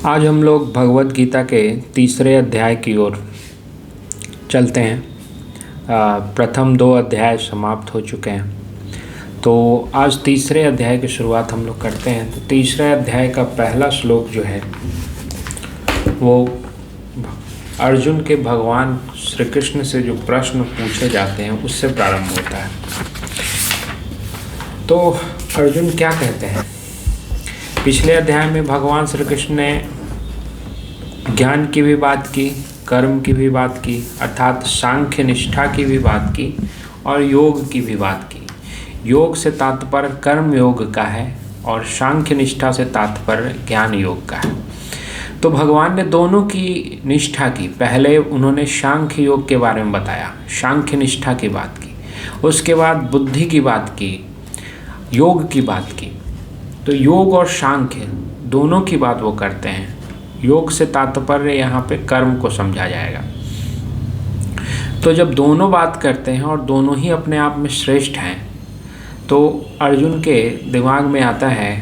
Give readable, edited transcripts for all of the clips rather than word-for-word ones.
आज हम लोग भगवत गीता के तीसरे अध्याय की ओर चलते हैं। प्रथम दो अध्याय समाप्त हो चुके हैं, तो आज तीसरे अध्याय की शुरुआत हम लोग करते हैं। तो तीसरे अध्याय का पहला श्लोक जो है वो अर्जुन के भगवान श्री कृष्ण से जो प्रश्न पूछे जाते हैं उससे प्रारंभ होता है। तो अर्जुन क्या कहते हैं? पिछले अध्याय में भगवान श्री कृष्ण ने ज्ञान की भी बात की, कर्म की भी बात की, अर्थात सांख्य निष्ठा की भी बात की और योग की भी बात की। योग से तात्पर्य कर्म योग का है और सांख्य निष्ठा से तात्पर्य ज्ञान योग का है। तो भगवान ने दोनों की निष्ठा की। पहले उन्होंने सांख्य योग के बारे में बताया, सांख्य निष्ठा की बात की, उसके बाद बुद्धि की बात की, योग की बात की। तो योग और सांख्य दोनों की बात वो करते हैं। योग से तात्पर्य यहाँ पे कर्म को समझा जाएगा। तो जब दोनों बात करते हैं और दोनों ही अपने आप में श्रेष्ठ हैं, तो अर्जुन के दिमाग में आता है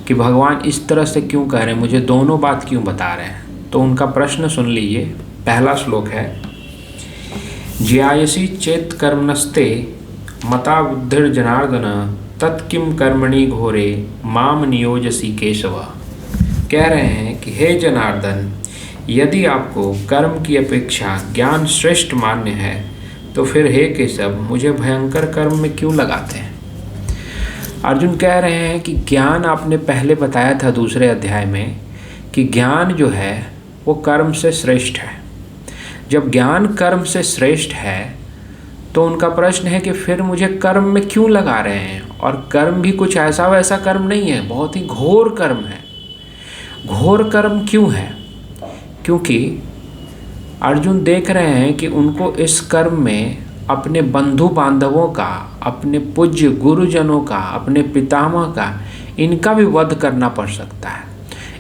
कि भगवान इस तरह से क्यों कह रहे हैं, मुझे दोनों बात क्यों बता रहे हैं। तो उनका प्रश्न सुन लीजिए। पहला श्लोक है, ज्यायसी चेत कर्मणस्ते मता बुद्धिर्जनार्दन तत्किम कर्मणि घोरे माम नियोजसी केशव। कह रहे हैं कि हे जनार्दन, यदि आपको कर्म की अपेक्षा ज्ञान श्रेष्ठ मान्य है तो फिर हे केशव, मुझे भयंकर कर्म में क्यों लगाते हैं। अर्जुन कह रहे हैं कि ज्ञान आपने पहले बताया था दूसरे अध्याय में कि ज्ञान जो है वो कर्म से श्रेष्ठ है। जब ज्ञान कर्म से श्रेष्ठ है तो उनका प्रश्न है कि फिर मुझे कर्म में क्यों लगा रहे हैं। और कर्म भी कुछ ऐसा वैसा कर्म नहीं है, बहुत ही घोर कर्म है। घोर कर्म क्यों है? क्योंकि अर्जुन देख रहे हैं कि उनको इस कर्म में अपने बंधु बांधवों का, अपने पूज्य गुरुजनों का, अपने पितामह का, इनका भी वध करना पड़ सकता है।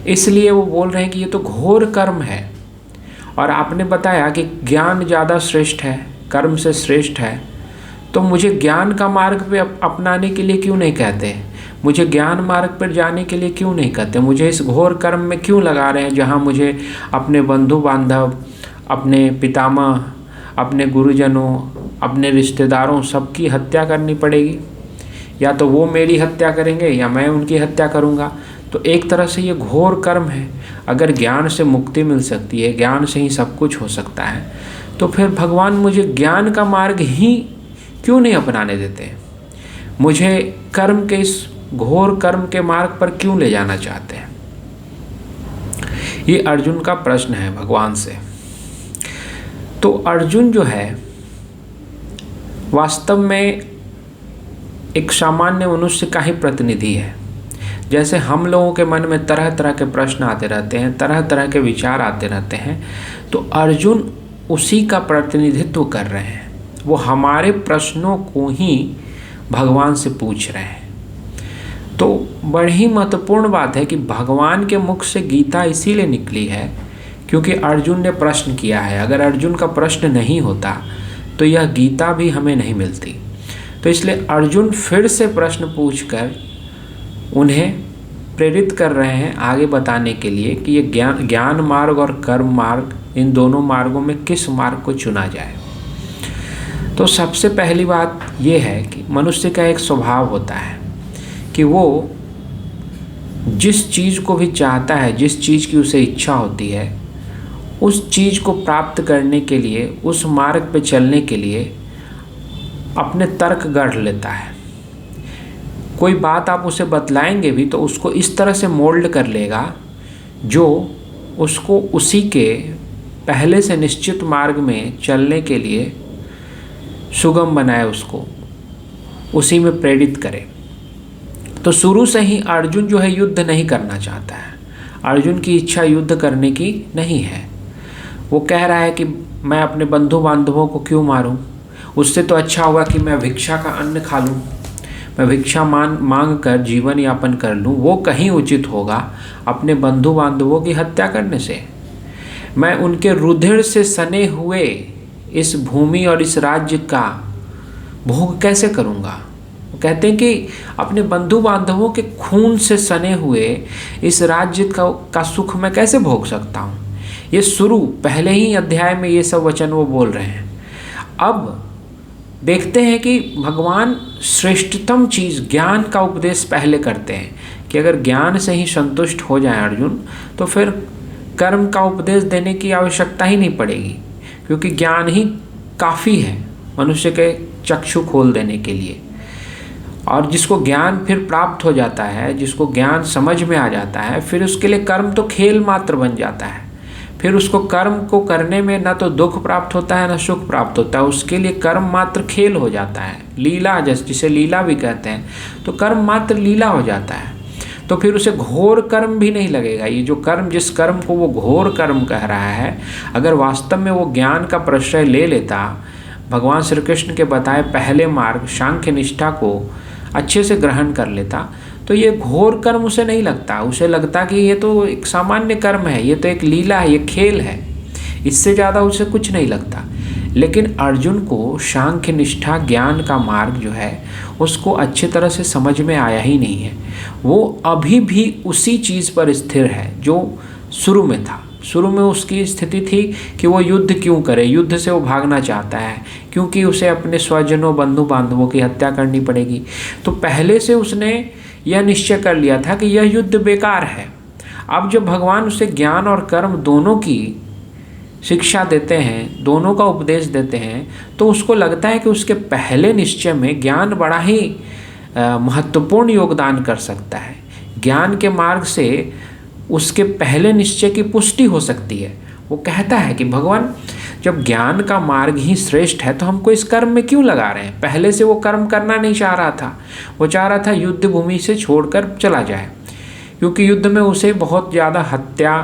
इसलिए वो बोल रहे हैं कि ये तो घोर कर्म है। और आपने बताया कि ज्ञान ज़्यादा श्रेष्ठ है, कर्म से श्रेष्ठ है, तो मुझे ज्ञान का मार्ग पे अपनाने के लिए क्यों नहीं कहते? मुझे ज्ञान मार्ग पर जाने के लिए क्यों नहीं कहते? मुझे इस घोर कर्म में क्यों लगा रहे हैं जहाँ मुझे अपने बंधु बांधव, अपने पितामह, अपने गुरुजनों, अपने रिश्तेदारों सबकी हत्या करनी पड़ेगी? या तो वो मेरी हत्या करेंगे या मैं उनकी हत्या करूँगा। तो एक तरह से ये घोर कर्म है। अगर ज्ञान से मुक्ति मिल सकती है, ज्ञान से ही सब कुछ हो सकता है, तो फिर भगवान मुझे ज्ञान का मार्ग ही क्यों नहीं अपनाने देते? मुझे कर्म के, इस घोर कर्म के मार्ग पर क्यों ले जाना चाहते हैं? ये अर्जुन का प्रश्न है भगवान से। तो अर्जुन जो है वास्तव में एक सामान्य मनुष्य का ही प्रतिनिधि है। जैसे हम लोगों के मन में तरह तरह के प्रश्न आते रहते हैं, तरह तरह के विचार आते रहते हैं, तो अर्जुन उसी का प्रतिनिधित्व कर रहे हैं। वो हमारे प्रश्नों को ही भगवान से पूछ रहे हैं। तो बड़ी महत्वपूर्ण बात है कि भगवान के मुख से गीता इसीलिए निकली है क्योंकि अर्जुन ने प्रश्न किया है। अगर अर्जुन का प्रश्न नहीं होता तो यह गीता भी हमें नहीं मिलती। तो इसलिए अर्जुन फिर से प्रश्न पूछकर उन्हें प्रेरित कर रहे हैं आगे बताने के लिए कि ये ज्ञान मार्ग और कर्म मार्ग, इन दोनों मार्गों में किस मार्ग को चुना जाए। तो सबसे पहली बात ये है कि मनुष्य का एक स्वभाव होता है कि वो जिस चीज़ को भी चाहता है, जिस चीज़ की उसे इच्छा होती है, उस चीज़ को प्राप्त करने के लिए, उस मार्ग पे चलने के लिए अपने तर्क गढ़ लेता है। कोई बात आप उसे बतलाएंगे भी तो उसको इस तरह से मोल्ड कर लेगा जो उसको उसी के पहले से निश्चित मार्ग में चलने के लिए सुगम बनाए, उसको उसी में प्रेरित करे। तो शुरू से ही अर्जुन जो है युद्ध नहीं करना चाहता है। अर्जुन की इच्छा युद्ध करने की नहीं है। वो कह रहा है कि मैं अपने बंधु बांधवों को क्यों मारूं? उससे तो अच्छा होगा कि मैं भिक्षा का अन्न खा लूं, मैं भिक्षा मांग कर जीवन यापन कर लूं। वो कहीं उचित होगा अपने बंधु बांधवों की हत्या करने से। मैं उनके रुधिर से सने हुए इस भूमि और इस राज्य का भोग कैसे करूंगा? वो कहते हैं कि अपने बंधु बांधवों के खून से सने हुए इस राज्य का सुख मैं कैसे भोग सकता हूँ। ये शुरू पहले ही अध्याय में ये सब वचन वो बोल रहे हैं। अब देखते हैं कि भगवान श्रेष्ठतम चीज़ ज्ञान का उपदेश पहले करते हैं कि अगर ज्ञान से ही संतुष्ट हो जाए अर्जुन तो फिर कर्म का उपदेश देने की आवश्यकता ही नहीं पड़ेगी, क्योंकि ज्ञान ही काफ़ी है मनुष्य के चक्षु खोल देने के लिए। और जिसको ज्ञान फिर प्राप्त हो जाता है, जिसको ज्ञान समझ में आ जाता है, फिर उसके लिए कर्म तो खेल मात्र बन जाता है। फिर उसको कर्म को करने में ना तो दुख प्राप्त होता है ना सुख प्राप्त होता है, उसके लिए कर्म मात्र खेल हो जाता है, लीला, जिसे लीला भी कहते हैं, तो कर्म मात्र लीला हो जाता है। तो फिर उसे घोर कर्म भी नहीं लगेगा। ये जो कर्म, जिस कर्म को वो घोर कर्म कह रहा है, अगर वास्तव में वो ज्ञान का प्रश्रय ले लेता, भगवान श्री कृष्ण के बताए पहले मार्ग सांख्य निष्ठा को अच्छे से ग्रहण कर लेता, तो ये घोर कर्म उसे नहीं लगता। उसे लगता कि ये तो एक सामान्य कर्म है, ये तो एक लीला है, ये खेल है, इससे ज़्यादा उसे कुछ नहीं लगता। लेकिन अर्जुन को सांख्य निष्ठा ज्ञान का मार्ग जो है उसको अच्छी तरह से समझ में आया ही नहीं है। वो अभी भी उसी चीज़ पर स्थिर है जो शुरू में था। शुरू में उसकी स्थिति थी कि वो युद्ध क्यों करे, युद्ध से वो भागना चाहता है क्योंकि उसे अपने स्वजनों बंधु बांधवों की हत्या करनी पड़ेगी। तो पहले से उसने यह निश्चय कर लिया था कि यह युद्ध बेकार है। अब जब भगवान उसे ज्ञान और कर्म दोनों की शिक्षा देते हैं, दोनों का उपदेश देते हैं, तो उसको लगता है कि उसके पहले निश्चय में ज्ञान बड़ा ही महत्वपूर्ण योगदान कर सकता है। ज्ञान के मार्ग से उसके पहले निश्चय की पुष्टि हो सकती है। वो कहता है कि भगवान, जब ज्ञान का मार्ग ही श्रेष्ठ है तो हमको इस कर्म में क्यों लगा रहे हैं। पहले से वो कर्म करना नहीं चाह रहा था, वो चाह रहा था युद्ध भूमि से छोड़कर चला जाए, क्योंकि युद्ध में उसे बहुत ज़्यादा हत्या,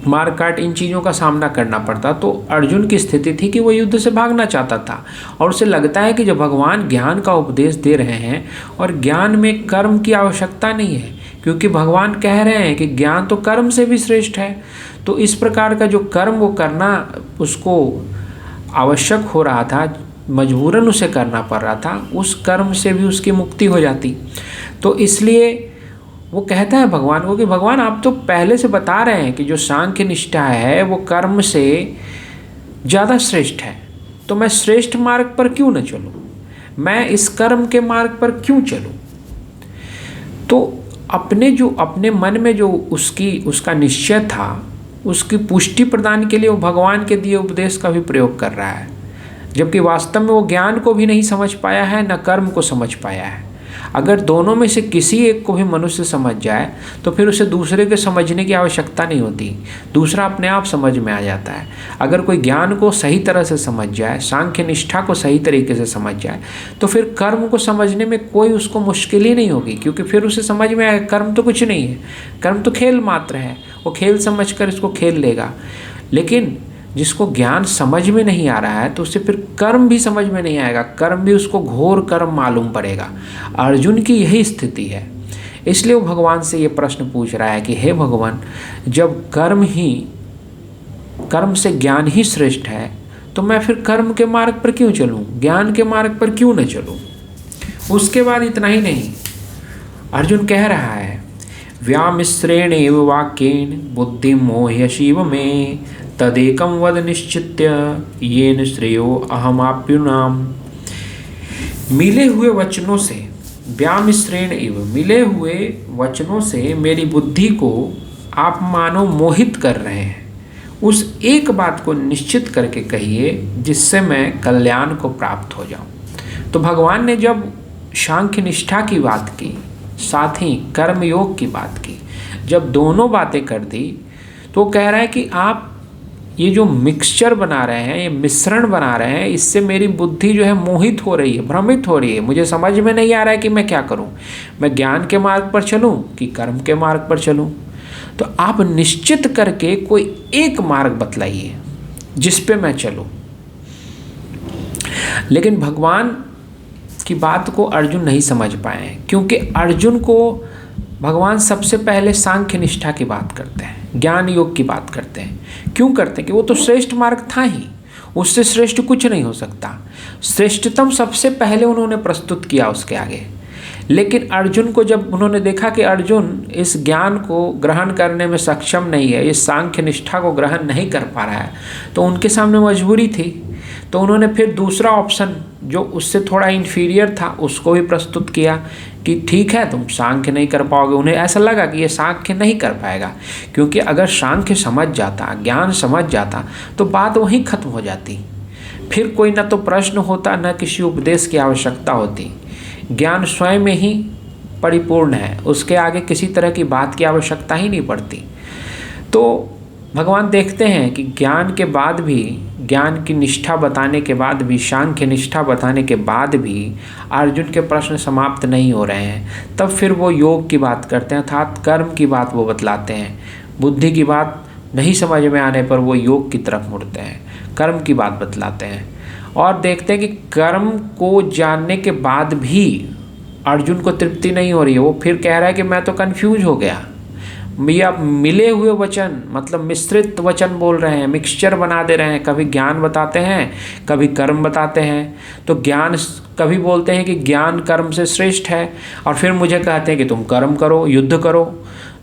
मारकाट, इन चीज़ों का सामना करना पड़ता। तो अर्जुन की स्थिति थी कि वो युद्ध से भागना चाहता था, और उसे लगता है कि जब भगवान ज्ञान का उपदेश दे रहे हैं और ज्ञान में कर्म की आवश्यकता नहीं है, क्योंकि भगवान कह रहे हैं कि ज्ञान तो कर्म से भी श्रेष्ठ है, तो इस प्रकार का जो कर्म वो करना उसको आवश्यक हो रहा था, मजबूरन उसे करना पड़ रहा था, उस कर्म से भी उसकी मुक्ति हो जाती। तो इसलिए वो कहता है भगवान को कि भगवान, आप तो पहले से बता रहे हैं कि जो सांख्य निष्ठा है वो कर्म से ज़्यादा श्रेष्ठ है, तो मैं श्रेष्ठ मार्ग पर क्यों न चलूँ, मैं इस कर्म के मार्ग पर क्यों चलूँ। तो अपने मन में जो उसका निश्चय था, उसकी पुष्टि प्रदान के लिए वो भगवान के दिए उपदेश का भी प्रयोग कर रहा है, जबकि वास्तव में वो ज्ञान को भी नहीं समझ पाया है, न कर्म को समझ पाया है। अगर दोनों में से किसी एक को भी मनुष्य समझ जाए तो फिर उसे दूसरे के समझने की आवश्यकता नहीं होती, दूसरा अपने आप समझ में आ जाता है। अगर कोई ज्ञान को सही तरह से समझ जाए, सांख्य निष्ठा को सही तरीके से समझ जाए, तो फिर कर्म को समझने में कोई उसको मुश्किल ही नहीं होगी, क्योंकि फिर उसे समझ में आएगा कर्म तो कुछ नहीं है, कर्म तो खेल मात्र है, वो खेल समझकर इसको खेल लेगा। लेकिन जिसको ज्ञान समझ में नहीं आ रहा है तो उसे फिर कर्म भी समझ में नहीं आएगा, कर्म भी उसको घोर कर्म मालूम पड़ेगा। अर्जुन की यही स्थिति है, इसलिए वो भगवान से ये प्रश्न पूछ रहा है कि हे भगवान, जब कर्म से ज्ञान ही श्रेष्ठ है तो मैं फिर कर्म के मार्ग पर क्यों चलूँ, ज्ञान के मार्ग पर क्यों न चलूँ। उसके बाद इतना ही नहीं, अर्जुन कह रहा है, व्यामिश्रेण एव वाक्येन बुद्धि मोह्य शिव में तदेकं वद निश्चित्य येन श्रेयो अहमाप्युनाम। मिले हुए वचनों से, व्यामिश्रेण एव, मिले हुए वचनों से मेरी बुद्धि को आप मानो मोहित कर रहे हैं, उस एक बात को निश्चित करके कहिए जिससे मैं कल्याण को प्राप्त हो जाऊं। तो भगवान ने जब सांख्य निष्ठा की बात की, साथ ही कर्मयोग की बात की, जब दोनों बातें कर दी, तो कह रहा है कि आप ये जो मिक्सचर बना रहे हैं, ये मिश्रण बना रहे हैं, इससे मेरी बुद्धि जो है मोहित हो रही है, भ्रमित हो रही है। मुझे समझ में नहीं आ रहा है कि मैं क्या करूं, मैं ज्ञान के मार्ग पर चलूं कि कर्म के मार्ग पर चलूं। तो आप निश्चित करके कोई एक मार्ग बतलाइए जिस पे मैं चलूं। लेकिन भगवान की बात को अर्जुन नहीं समझ पाए, क्योंकि अर्जुन को भगवान सबसे पहले सांख्य निष्ठा की बात करते हैं, ज्ञान योग की बात करते हैं। क्यों करते हैं कि वो तो श्रेष्ठ मार्ग था ही, उससे श्रेष्ठ कुछ नहीं हो सकता। श्रेष्ठतम सबसे पहले उन्होंने प्रस्तुत किया उसके आगे। लेकिन अर्जुन को जब उन्होंने देखा कि अर्जुन इस ज्ञान को ग्रहण करने में सक्षम नहीं है, इस सांख्य निष्ठा को ग्रहण नहीं कर पा रहा है, तो उनके सामने मजबूरी थी। तो उन्होंने फिर दूसरा ऑप्शन जो उससे थोड़ा इन्फीरियर था उसको भी प्रस्तुत किया कि ठीक है तुम सांख्य नहीं कर पाओगे। उन्हें ऐसा लगा कि ये सांख्य नहीं कर पाएगा, क्योंकि अगर सांख्य समझ जाता, ज्ञान समझ जाता तो बात वहीं खत्म हो जाती। फिर कोई ना तो प्रश्न होता, न किसी उपदेश की आवश्यकता होती। ज्ञान स्वयं में ही परिपूर्ण है, उसके आगे किसी तरह की बात की आवश्यकता ही नहीं पड़ती। तो भगवान देखते हैं कि ज्ञान के बाद भी, ज्ञान की निष्ठा बताने के बाद भी, सांख्य निष्ठा बताने के बाद भी अर्जुन के प्रश्न समाप्त नहीं हो रहे हैं। तब फिर वो योग की बात करते हैं, अर्थात कर्म की बात वो बतलाते हैं। बुद्धि की बात नहीं समझ में आने पर वो योग की तरफ मुड़ते हैं, कर्म की बात बतलाते हैं। और देखते हैं कि कर्म को जानने के बाद भी अर्जुन को तृप्ति नहीं हो रही है। वो फिर कह रहा है कि मैं तो कन्फ्यूज हो गया। या मिले हुए वचन, मतलब मिश्रित वचन बोल रहे हैं, मिक्सचर बना दे रहे हैं। कभी ज्ञान बताते हैं, कभी कर्म बताते हैं। तो ज्ञान, कभी बोलते हैं कि ज्ञान कर्म से श्रेष्ठ है, और फिर मुझे कहते हैं कि तुम कर्म करो, युद्ध करो।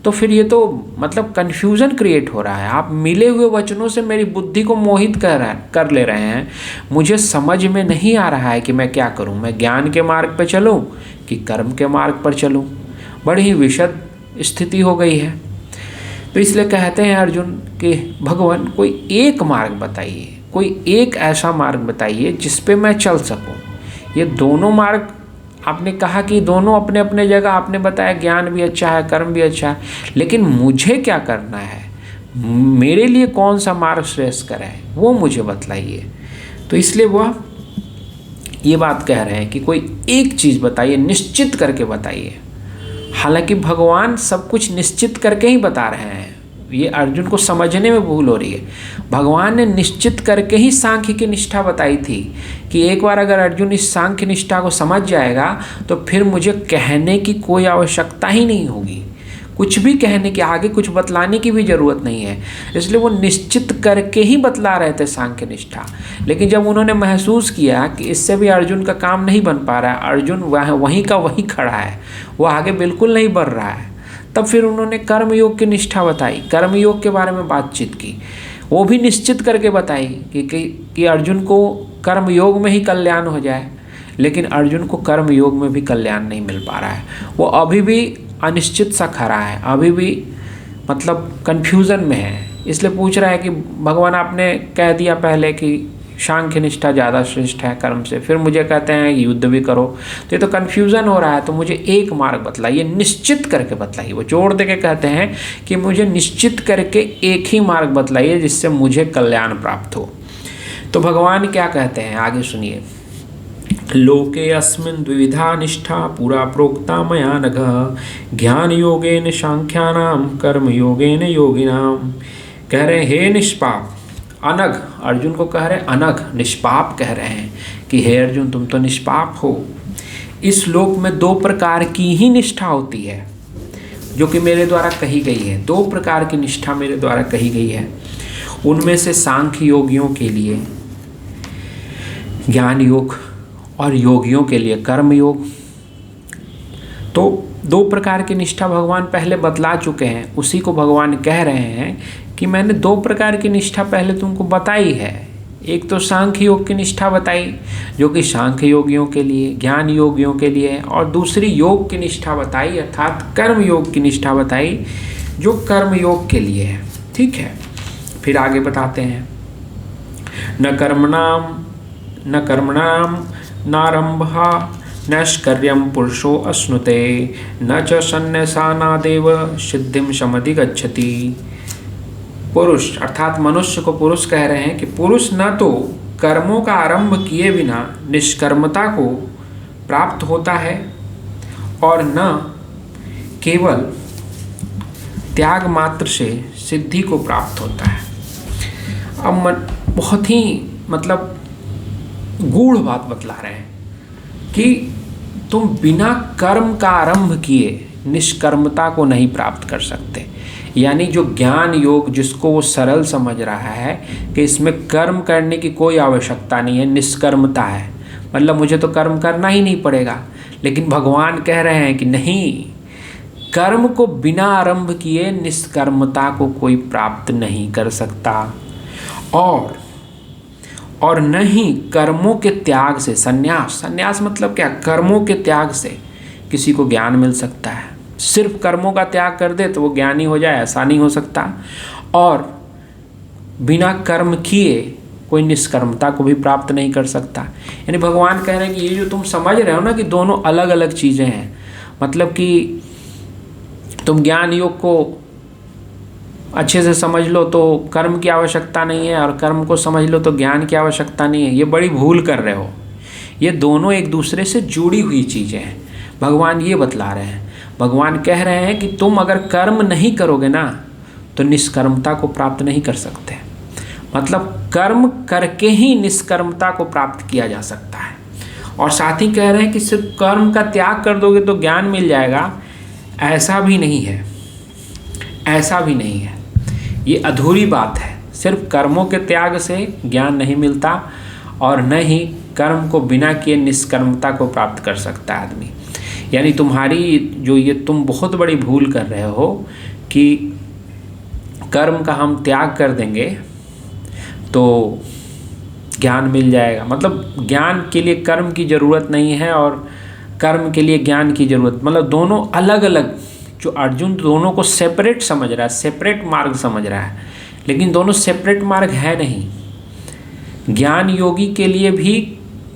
तो फिर ये तो मतलब कन्फ्यूज़न क्रिएट हो रहा है। आप मिले हुए वचनों से मेरी बुद्धि को मोहित कर ले रहे हैं। मुझे समझ में नहीं आ रहा है कि मैं क्या करूं, मैं ज्ञान के मार्ग पर चलूं कि कर्म के मार्ग पर चलूं। बड़ी ही विषद स्थिति हो गई है। तो इसलिए कहते हैं अर्जुन कि भगवान कोई एक मार्ग बताइए, कोई एक ऐसा मार्ग बताइए जिस पे मैं चल सकूं। ये दोनों मार्ग आपने कहा कि दोनों अपने अपने जगह, आपने बताया ज्ञान भी अच्छा है, कर्म भी अच्छा है, लेकिन मुझे क्या करना है, मेरे लिए कौन सा मार्ग श्रेष्ठकर है, वो मुझे बतलाइए। तो इसलिए वह ये बात कह रहे हैं कि कोई एक चीज़ बताइए, निश्चित करके बताइए। हालांकि भगवान सब कुछ निश्चित करके ही बता रहे हैं, ये अर्जुन को समझने में भूल हो रही है। भगवान ने निश्चित करके ही सांख्य की निष्ठा बताई थी कि एक बार अगर अर्जुन इस सांख्य निष्ठा को समझ जाएगा तो फिर मुझे कहने की कोई आवश्यकता ही नहीं होगी, कुछ भी कहने की, आगे कुछ बतलाने की भी ज़रूरत नहीं है। इसलिए वो निश्चित करके ही बतला रहे थे सांख्य निष्ठा। लेकिन जब उन्होंने महसूस किया कि इससे भी अर्जुन का काम नहीं बन पा रहा है, अर्जुन वहीं का वहीं खड़ा है, वो आगे बिल्कुल नहीं बढ़ रहा है, तब फिर उन्होंने कर्मयोग की निष्ठा बताई, कर्मयोग के बारे में बातचीत की। वो भी निश्चित करके बताई कि अर्जुन को कर्मयोग में ही कल्याण हो जाए। लेकिन अर्जुन को कर्मयोग में भी कल्याण नहीं मिल पा रहा है, वो अभी भी अनिश्चित सा खड़ा है, अभी भी मतलब कन्फ्यूज़न में है। इसलिए पूछ रहा है कि भगवान आपने कह दिया पहले कि सांख्य निष्ठा ज़्यादा श्रेष्ठ है कर्म से, फिर मुझे कहते हैं युद्ध भी करो। तो ये तो कन्फ्यूज़न हो रहा है, तो मुझे एक मार्ग बतलाइए, निश्चित करके बतलाइए। वो जोड़ दे के कहते हैं कि मुझे निश्चित करके एक ही मार्ग बतलाइए जिससे मुझे कल्याण प्राप्त हो। तो भगवान क्या कहते हैं आगे सुनिए। लोके अस्मिन् द्विविधा निष्ठा पुरा प्रोक्ता मया नघ ज्ञान योगेन सांख्यानाम कर्म योगेन योगिनाम। कह रहे हे निष्पाप, अनघ, अर्जुन को कह रहे अनघ, निष्पाप कह रहे हैं कि हे अर्जुन तुम तो निष्पाप हो। इस लोक में दो प्रकार की ही निष्ठा होती है जो कि मेरे द्वारा कही गई है। दो प्रकार की निष्ठा मेरे द्वारा कही गई है। उनमें से सांख्य योगियों के लिए ज्ञान योग और योगियों के लिए कर्म योग। तो दो प्रकार की निष्ठा भगवान पहले बतला चुके हैं, उसी को भगवान कह रहे हैं कि मैंने दो प्रकार की निष्ठा पहले तुमको बताई है। एक तो सांख्य योग की निष्ठा बताई जो कि सांख्य योगियों के लिए, ज्ञान योगियों के लिए, और दूसरी योग की निष्ठा बताई अर्थात कर्म योग की निष्ठा बताई जो कर्म योग के लिए है। ठीक है, फिर आगे बताते हैं न कर्मणाम नारंभा नैष्कर्यं पुरुषो अश्नुते न च सन्न्यासानादेव सिद्धिं समधिगच्छति। पुरुष अर्थात मनुष्य को पुरुष कह रहे हैं कि पुरुष न तो कर्मों का आरंभ किए बिना निष्कर्मता को प्राप्त होता है और न केवल त्याग मात्र से सिद्धि को प्राप्त होता है। अब बहुत ही मतलब गूढ़ बात बतला रहे हैं कि तुम बिना कर्म का आरंभ किए निष्कर्मता को नहीं प्राप्त कर सकते। यानी जो ज्ञान योग जिसको वो सरल समझ रहा है कि इसमें कर्म करने की कोई आवश्यकता नहीं है, निष्कर्मता है, मतलब मुझे तो कर्म करना ही नहीं पड़ेगा। लेकिन भगवान कह रहे हैं कि नहीं, कर्म को बिना आरंभ किए निष्कर्मता को कोई प्राप्त नहीं कर सकता। और न ही कर्मों के त्याग से, संन्यास मतलब क्या, कर्मों के त्याग से किसी को ज्ञान मिल सकता है। सिर्फ कर्मों का त्याग कर दे तो वो ज्ञानी हो जाए, ऐसा नहीं हो सकता। और बिना कर्म किए कोई निष्कर्मता को भी प्राप्त नहीं कर सकता। यानी भगवान कह रहे हैं कि ये जो तुम समझ रहे हो ना कि दोनों अलग अलग चीज़ें हैं, मतलब कि तुम ज्ञान योग को अच्छे से समझ लो तो कर्म की आवश्यकता नहीं है, और कर्म को समझ लो तो ज्ञान की आवश्यकता नहीं है, ये बड़ी भूल कर रहे हो। ये दोनों एक दूसरे से जुड़ी हुई चीज़ें हैं, भगवान ये बतला रहे हैं। भगवान कह रहे हैं कि तुम अगर कर्म नहीं करोगे ना तो निष्कर्मता को प्राप्त नहीं कर सकते। मतलब कर्म करके ही निष्कर्मता को प्राप्त किया जा सकता है। और साथ ही कह रहे हैं कि सिर्फ कर्म का त्याग कर दोगे तो ज्ञान मिल जाएगा, ऐसा भी नहीं है, ऐसा भी नहीं है। ये अधूरी बात है। सिर्फ कर्मों के त्याग से ज्ञान नहीं मिलता, और न ही कर्म को बिना किए निष्कर्मता को प्राप्त कर सकता है आदमी। यानी तुम्हारी जो ये तुम बहुत बड़ी भूल कर रहे हो कि कर्म का हम त्याग कर देंगे तो ज्ञान मिल जाएगा। मतलब ज्ञान के लिए कर्म की ज़रूरत नहीं है और कर्म के लिए ज्ञान की ज़रूरत, मतलब दोनों अलग अलग। जो अर्जुन दोनों को सेपरेट समझ रहा है, सेपरेट मार्ग समझ रहा है, लेकिन दोनों सेपरेट मार्ग है नहीं। ज्ञान योगी के लिए भी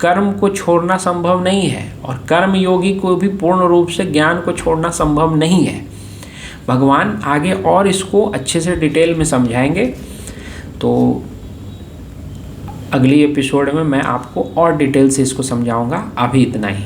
कर्म को छोड़ना संभव नहीं है, और कर्म योगी को भी पूर्ण रूप से ज्ञान को छोड़ना संभव नहीं है। भगवान आगे और इसको अच्छे से डिटेल में समझाएंगे, तो अगली एपिसोड में मैं आपको और डिटेल से इसको समझाऊंगा। अभी इतना ही।